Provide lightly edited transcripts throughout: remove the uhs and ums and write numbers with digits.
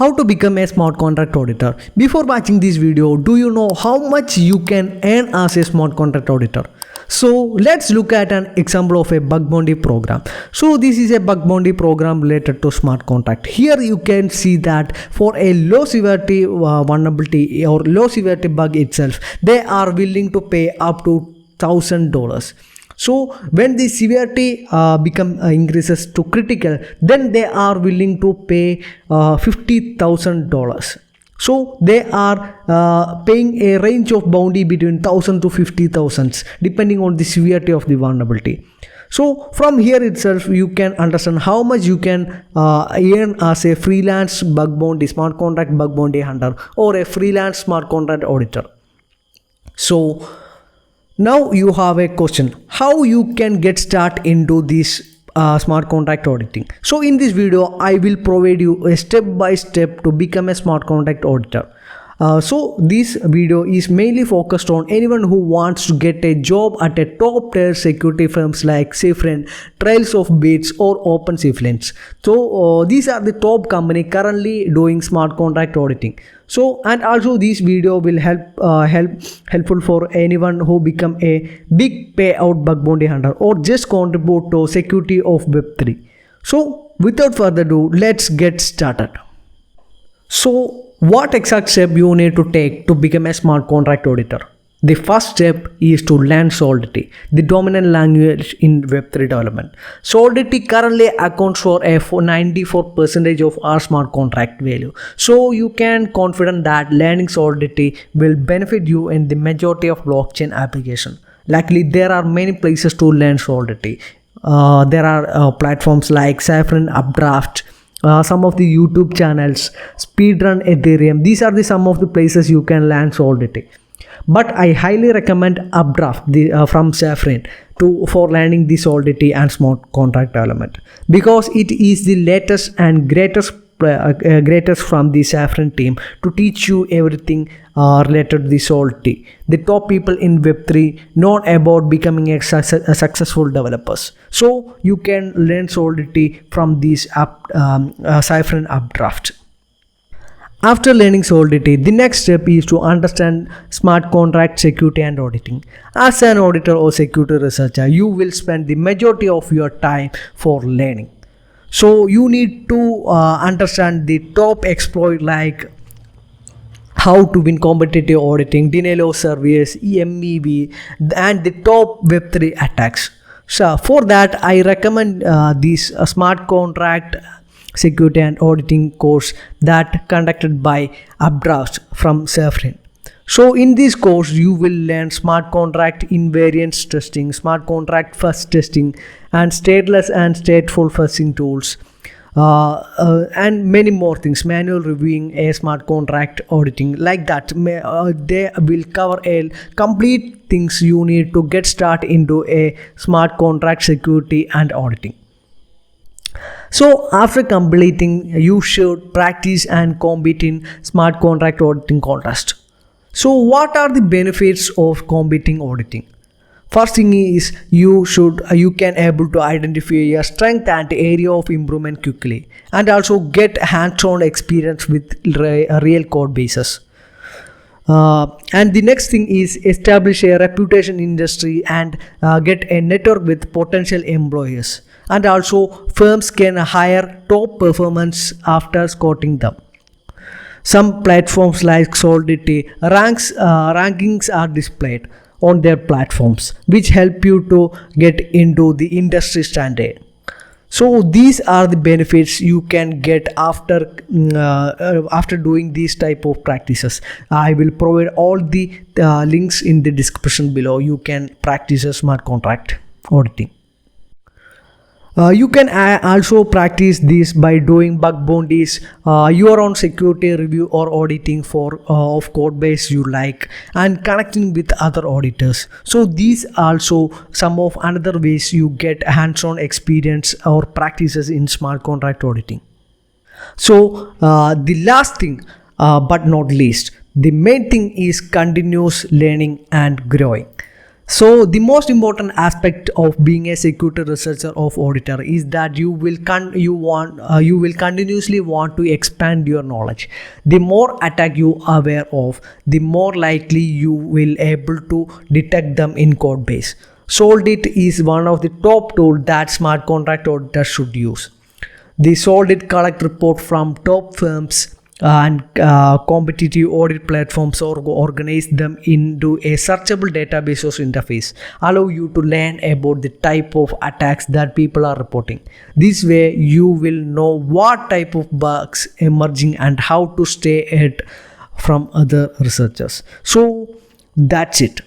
How to become a smart contract auditor. Before watching this video, do you know how much you can earn as a smart contract auditor? So let's look at an example of a bug bounty program. So this is a bug bounty program related to smart contract. Here you can see that for a low severity vulnerability or low severity bug itself, they are willing to pay up to $1,000. So when the severity increases to critical, then they are willing to pay $50,000. So they are paying a range of bounty between 1,000 to 50,000 depending on the severity of the vulnerability. So from here itself you can understand how much you can earn as a freelance bug bounty, smart contract bug bounty hunter, or a freelance smart contract auditor. So now you have a question, how you can get started into this smart contract auditing. So in this video I will provide you a step by step to become a smart contract auditor. So this video is mainly focused on anyone who wants to get a job at a top tier security firms like Safran, Trails of Bates, or OpenSafeLens. So these are the top company currently doing smart contract auditing. So and also this video will helpful for anyone who become a big payout bug bounty hunter or just contribute to security of Web3. So without further ado, let's get started. So what exact step you need to take to become a smart contract auditor? The first step is to learn solidity, the dominant language in Web3 development. Solidity currently accounts for a 94% of our smart contract value. So you can confident that learning solidity will benefit you in the majority of blockchain application. Luckily, there are many places to learn solidity. There are platforms like Safran, Updraft, some of the YouTube channels, Speedrun Ethereum. These are some of the places you can learn solidity. But I highly recommend Updraft from Safran for learning the solidity and smart contract development, because it is the latest and greatest from the Safran team to teach you everything related to the solidity. The top people in Web3 know about becoming a successful developers. So you can learn solidity from these Safran Updraft. After learning solidity, the next step is to understand smart contract security and auditing. As an auditor or security researcher, you will spend the majority of your time for learning. So you need to understand the top exploit like how to win competitive auditing, denial of service, MEV, and the top Web3 attacks. So for that, I recommend this smart contract security and auditing course that conducted by Updraft from Safran. So in this course you will learn smart contract invariance testing, smart contract fuzz testing, and stateless and stateful fuzzing tools, and many more things, manual reviewing, a smart contract auditing, like that. They will cover a complete things you need to get started into a smart contract security and auditing. So after completing, you should practice and compete in smart contract auditing contest. So what are the benefits of competing auditing? First thing is you can able to identify your strength and area of improvement quickly, and also get hands-on experience with real code bases. And the next thing is establish a reputation in industry and get a network with potential employers. And also firms can hire top performance after scouting them. Some platforms like Solidity rankings are displayed on their platforms, which help you to get into the industry standard. So these are the benefits you can get after doing these type of practices. I will provide all the links in the description below. You can practice a smart contract auditing. You can also practice this by doing bug bounties, your own security review or auditing for of code base you like, and connecting with other auditors. So these also some of another ways you get hands-on experience or practices in smart contract auditing. So the last thing but not least, the main thing is continuous learning and growing. So the most important aspect of being a security researcher of auditor is that you will continuously want to expand your knowledge. The more attack you are aware of, the more likely you will able to detect them in code base. Solidity is one of the top tools that smart contract auditors should use. The Solid collect report from top firms and competitive audit platforms, or organize them into a searchable database or interface, allow you to learn about the type of attacks that people are reporting. This way you will know what type of bugs emerging and how to stay ahead from other researchers. So that's it.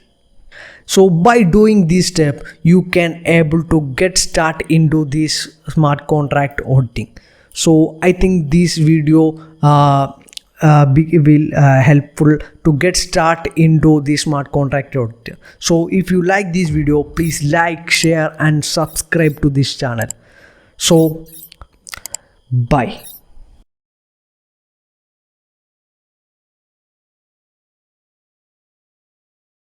So by doing this step, you can able to get start into this smart contract auditing. So I think this video will helpful to get start into the smart contract auditor. So if you like this video, please like, share and subscribe to this channel. So bye.